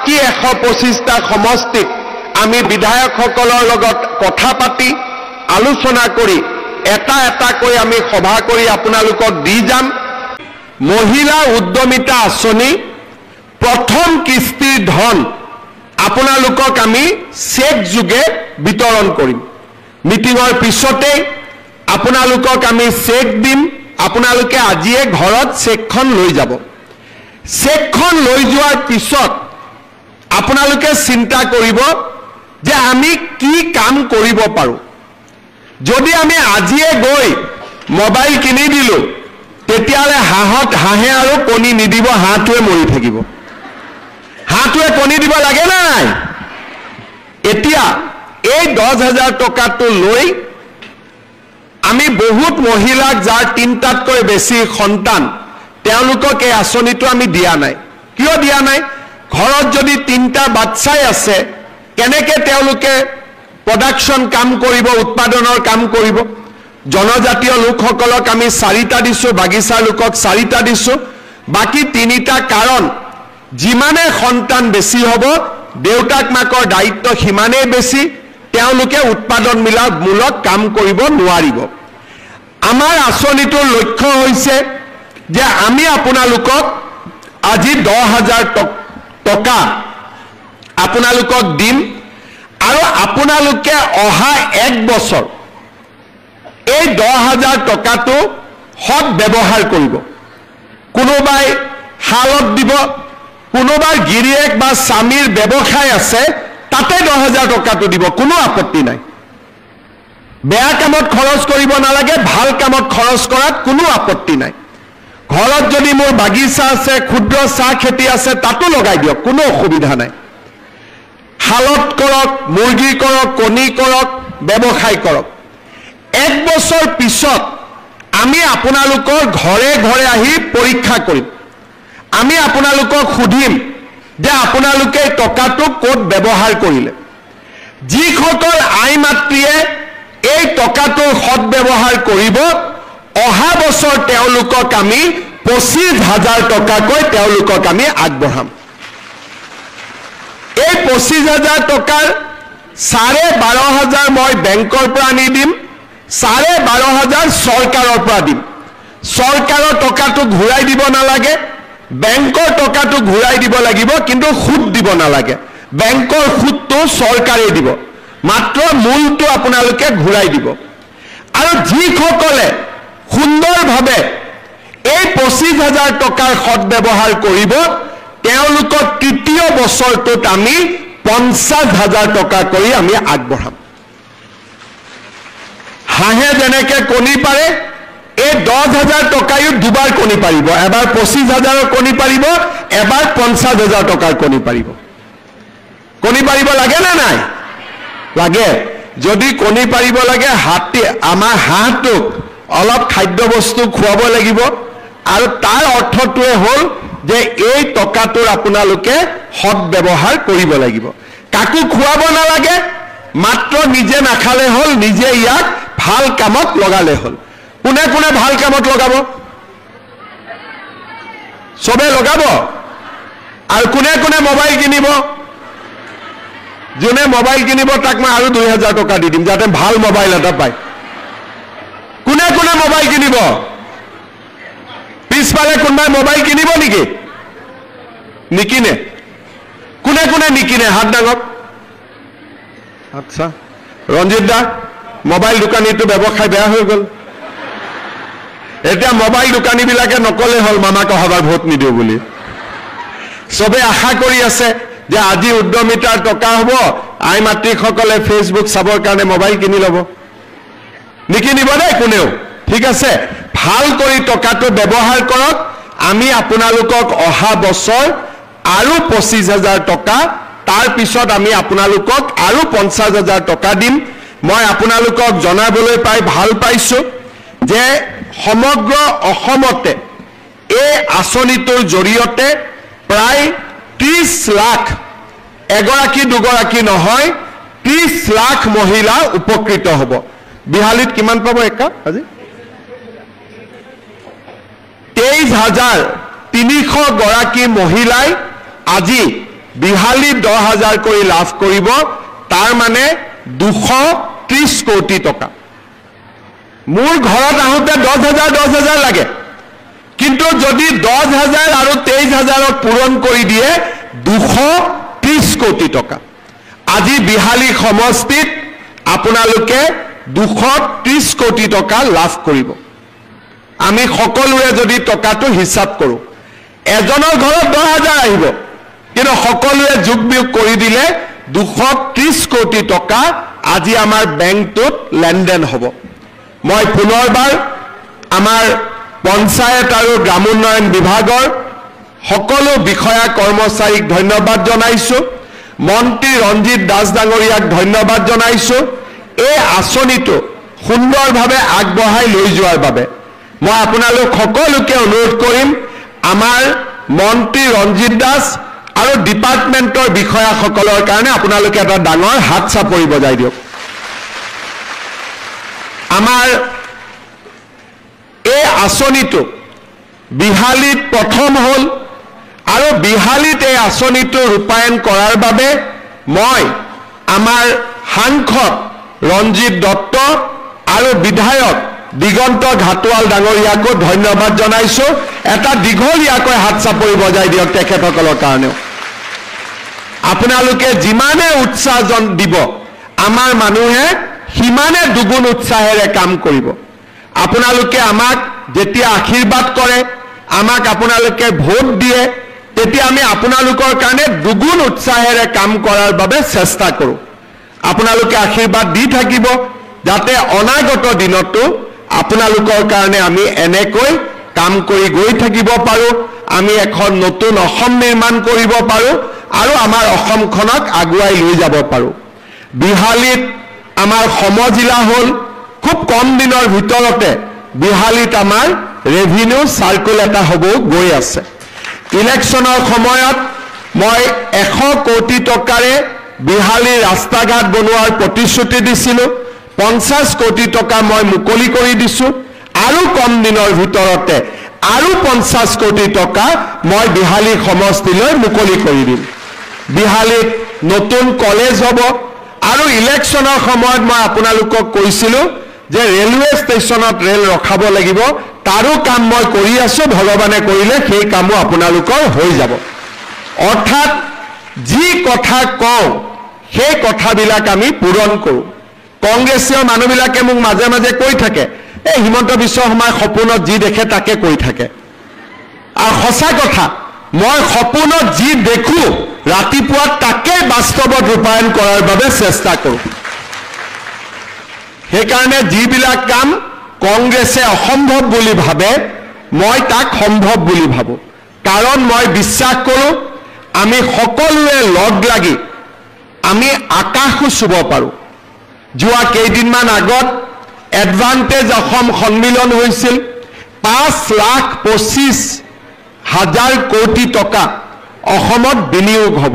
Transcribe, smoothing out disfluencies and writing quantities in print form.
বাকি 125টা সমষ্টিত আমি বিধায়কসকলৰ লগত কথা পাতি আলোচনা কৰি এটা এটা কৈ আমি সভা কৰি আপোনালোকক দি যাম। মহিলা উদ্যমিতা আঁচনি প্ৰথম কিস্তিৰ ধন আপোনালোকক আমি চেক যোগে বিতৰণ কৰিম। মিটিঙৰ পিছতে আপোনালোকক আমি চেক দিম। আপোনালোকে আজিয়ে ঘৰত চেকখন লৈ যাব। চেকখন লৈ যোৱাৰ পিছত আপোনালোকে চিন্তা কৰিব যে আমি কি কাম কৰিব পাৰোঁ। যদি আমি আজিয়ে গৈ মোবাইল কিনি দিলোঁ তেতিয়াহ'লে হাঁহে আৰু কণী নিদিব, হাঁহটোৱে মৰি থাকিব। হাঁহটোৱে কণী দিব লাগে নাই? এতিয়া এই 10,000 টকাটো লৈ আমি বহুত মহিলাক যাৰ 3টাতকৈ বেছি সন্তান তেওঁলোকক এই আঁচনিটো আমি দিয়া নাই। কিয় দিয়া নাই? ঘৰত যদি 3টা বাচ্চাই আছে কেনেকৈ তেওঁলোকে প্ৰডাকশ্যন কাম কৰিব, উৎপাদনৰ কাম কৰিব? জনজাতীয় লোকসকলক আমি 4টা দিছোঁ, বাগিচাৰ লোকক 4টা দিছোঁ। বাকী 3টা কাৰণ যিমানে সন্তান বেছি হ'ব দেউতাক মাকৰ দায়িত্ব সিমানেই বেছি, তেওঁলোকে উৎপাদনমূলক কাম কৰিব নোৱাৰিব। আমাৰ আঁচনিটোৰ লক্ষ্য হৈছে যে আমি আপোনালোকক আজি 10,000 টকা আপোনালোকক দিম আৰু আপোনালোকে অহা 1 বছৰ এই 10,000 টকাটো সৎ ব্যৱহাৰ কৰিব। কোনোবাই শালত দিব, কোনোবাৰ গিৰিয়েক বা স্বামীৰ ব্যৱসায় আছে তাতে 10,000 টকাটো দিব, কোনো আপত্তি নাই। বেয়া কামত খৰচ কৰিব নালাগে, ভাল কামত খৰচ কৰাত কোনো আপত্তি নাই। ঘৰত যদি মোৰ বাগিচা আছে, ক্ষুদ্ৰ চাহ খেতি আছে তাতো লগাই দিয়ক, কোনো অসুবিধা নাই। শালত কৰক, মুৰ্গী কৰক, কণী কৰক, ব্যৱসায় কৰক। 1 বছৰ পিছত আমি আপোনালোকৰ ঘৰে ঘৰে আহি পৰীক্ষা কৰিম। আমি আপোনালোকক সুধিম যে আপোনালোকে টকাটো ক'ত ব্যৱহাৰ কৰিলে। যিসকল আই মাতৃয়ে এই টকাটোৰ সৎ ব্যৱহাৰ কৰিব অহা বছৰ তেওঁলোকক আমি 25,000 টকাকৈ তেওঁলোকক আমি আগবঢ়াম। এই 25,000 টকাৰ 12,500 মই বেংকৰ পৰা আনি দিম, 12,500 চৰকাৰৰ পৰা দিম। চৰকাৰৰ টকাটো ঘূৰাই দিব নালাগে, বেংকৰ টকাটো ঘূৰাই দিব লাগিব, কিন্তু সুদ দিব নালাগে। বেংকৰ সুদটো চৰকাৰে দিব, মাত্ৰ মূলটো আপোনালোকে ঘূৰাই দিব। আৰু যিসকলে সুন্দৰভাৱে এই 25,000 টকাৰ সৎ ব্যৱহাৰ কৰিব তেওঁলোকক তৃতীয় বছৰটোত আমি 50,000 টকা কৰি আমি আগবঢ়াম। হাঁহে যেনেকৈ কণী পাৰে এই 10,000 টকায়ো দুবাৰ কণী পাৰিব। এবাৰ 25,000ৰ কণী পাৰিব, এবাৰ 50,000 টকাৰ কণী পাৰিব। কণী পাৰিব লাগে নে নাই? লাগে। যদি কণী পাৰিব লাগে আমাৰ হাঁহটোক অলপ খাদ্য বস্তু খুৱাব লাগিব। আৰু তাৰ অৰ্থটোৱে হ'ল যে এই টকাটোৰ আপোনালোকে সৎ ব্যৱহাৰ কৰিব লাগিব। কাকো খুৱাব নালাগে, মাত্ৰ নিজে নাখালে হ'ল, নিজে ইয়াক ভাল কামত লগালে হ'ল। কোনে কোনে ভাল কামত লগাব? চবে লগাব। আৰু কোনে কোনে মোবাইল কিনিব? যোনে মোবাইল কিনিব তাক মই আৰু 2,000 টকা দি দিম যাতে ভাল মোবাইল এটা পায়। কোনে কোনে মোবাইল কিনিব? পিছফালে কোনোবাই মোবাইল কিনিব নেকি? নিকিনে। কোনে কোনে নিকিনে? হাত ডাঙক। আচ্ছা, ৰঞ্জিত দা, মোবাইল দোকানীটো ব্যৱসায় বেয়া হৈ গ'ল। এতিয়া মোবাইল দোকানীবিলাকে নকলে হ'ল মামাক অহাবাৰ ভোট নিদিওঁ বুলি। চবে আশা কৰি আছে যে আজি উদ্যমিতাৰ টকা হ'ব, আই মাতৃসকলে ফেচবুক চাবৰ কাৰণে মোবাইল কিনি ল'ব। নিকিনিব দেই কোনেও, ঠিক আছে? ভাল কৰি টকাটো ব্যৱহাৰ কৰক। আমি আপোনালোকক অহা বছৰ আৰু 25,000 টকা, তাৰ পিছত আমি আপোনালোকক আৰু 50,000 টকা দিম। মই আপোনালোকক জনাবলৈ পাই ভাল পাইছোঁ যে সমগ্ৰ অসমতে এই আঁচনিটোৰ জৰিয়তে প্ৰায় 30 লাখ, এগৰাকী দুগৰাকী নহয়, 30 লাখ মহিলা উপকৃত হ'ব। বিহালীত কিমান পাব একা আজি? 23,300 গৰাকী মহিলাই আজি বিহালী 10,000 কৰি লাভ কৰিব, তাৰ মানে 230 কোটি টকা। মোৰ ঘৰত আহোঁতে 10,000 লাগে, কিন্তু যদি 10,000 আৰু 23,000 পূৰণ কৰি দিয়ে 230 কোটি টকা। আজি বিহালী সমষ্টিত আপোনালোকে 230 কোটি টকা লাভ কৰিব। আমি সকলোৱে যদি টকাটো হিচাপ কৰোঁ, এজনৰ ঘৰত 10,000 আহিব, কিন্তু সকলোৱে যোগ বিয়োগ কৰি দিলে 230 কোটি টকা আজি আমাৰ বেংকটোত লেনদেন হ'ব। মই পুনৰবাৰ আমাৰ পঞ্চায়ত আৰু গ্ৰামোন্নয়ন বিভাগৰ সকলো বিষয়া কৰ্মচাৰীক ধন্যবাদ জনাইছোঁ। মন্ত্ৰী ৰঞ্জিত দাস ডাঙৰীয়াক ধন্যবাদ জনাইছোঁ। এই আঁচনিটো সুন্দৰভাৱে আগবঢ়াই লৈ যোৱাৰ বাবে মই আপোনালোক সকলোকে অনুৰোধ কৰিম, আমাৰ মন্ত্ৰী ৰঞ্জিত দাস আৰু ডিপাৰ্টমেণ্টৰ বিষয়াসকলৰ কাৰণে আপোনালোকে এটা ডাঙৰ হাত চাপৰি বজাই দিয়ক। আমাৰ এই আঁচনিটো বিহালীত প্ৰথম হ'ল, আৰু বিহালীত এই আঁচনিটো ৰূপায়ণ কৰাৰ বাবে মই আমাৰ সাংসদ ৰঞ্জিত দত্ত আৰু বিধায়ক দিগন্ত ঘাটোৱাল ডাঙৰীয়াকো ধন্যবাদ জনাইছোঁ। এটা দীঘলীয়াকৈ হাত চাপৰি বজাই দিয়ক তেখেতসকলৰ কাৰণেও। আপোনালোকে যিমানে উৎসাহ দিব, আমাৰ মানুহে সিমানে দুগুণ উৎসাহেৰে কাম কৰিব। আপোনালোকে আমাক যেতিয়া আশীৰ্বাদ কৰে, আমাক আপোনালোকে ভোট দিয়ে, তেতিয়া আমি আপোনালোকৰ কাৰণে দুগুণ উৎসাহেৰে কাম কৰাৰ বাবে চেষ্টা কৰোঁ। আপোনালোকে আশীৰ্বাদ দি থাকিব, যাতে অনাগত দিনতো আপোনালোকৰ কাৰণে আমি এনেকৈ কাম কৰি গৈ থাকিব পাৰোঁ, আমি এখন নতুন অসম নিৰ্মাণ কৰিব পাৰোঁ আৰু আমাৰ অসমখনক আগুৱাই লৈ যাব পাৰোঁ। বিহালীত আমাৰ সমজিলা হ'ল, খুব কম দিনৰ ভিতৰতে বিহালীত আমাৰ ৰেভিনিউ চাৰ্কুল এটা হ'ব গৈ আছে। ইলেকশ্যনৰ সময়ত মই 100 কোটি টকাৰে বিহালীৰ ৰাস্তা ঘাট বনোৱাৰ প্ৰতিশ্ৰুতি দিছিলোঁ। 50 কোটি টকা মই মুকলি কৰি দিছোঁ, আৰু কম দিনৰ ভিতৰতে আৰু 50 কোটি টকা মই বিহালী সমষ্টিলৈ মুকলি কৰি দিম। বিহালীত নতুন কলেজ হ'ব, আৰু ইলেকশ্যনৰ সময়ত মই আপোনালোকক কৈছিলোঁ যে ৰেলৱে ষ্টেচনত ৰেল ৰখাব লাগিব, তাৰো কাম মই কৰি আছোঁ। ভগৱানে কৰিলে সেই কামো আপোনালোকৰ হৈ যাব। অৰ্থাৎ যি কথা কওঁ সেই কথাবিলাক আমি পূৰণ কৰোঁ। কংগ্ৰেছীয় মানুহবিলাকে মোক মাজে মাজে কৈ থাকে, এই হিমন্ত বিশ্ব শৰ্মাই সপোনত যি দেখে তাকে কৈ থাকে। আৰু সঁচা কথা, মই সপোনত যি দেখোঁ ৰাতিপুৱা তাকেই বাস্তৱত ৰূপায়ণ কৰাৰ বাবে চেষ্টা কৰোঁ। সেইকাৰণে যিবিলাক কাম কংগ্ৰেছে অসম্ভৱ বুলি ভাবে, মই তাক সম্ভৱ বুলি ভাবোঁ। কাৰণ মই বিশ্বাস কৰোঁ আমি সকলোৱে লগ লাগি আমি আকাশো চুব পাৰোঁ। যোৱা কেইদিনমান আগত এডভান্টেজ অসম সন্মিলন হৈছিল। 5,25,000 কোটি টকা অসমত বিনিয়োগ হ'ব।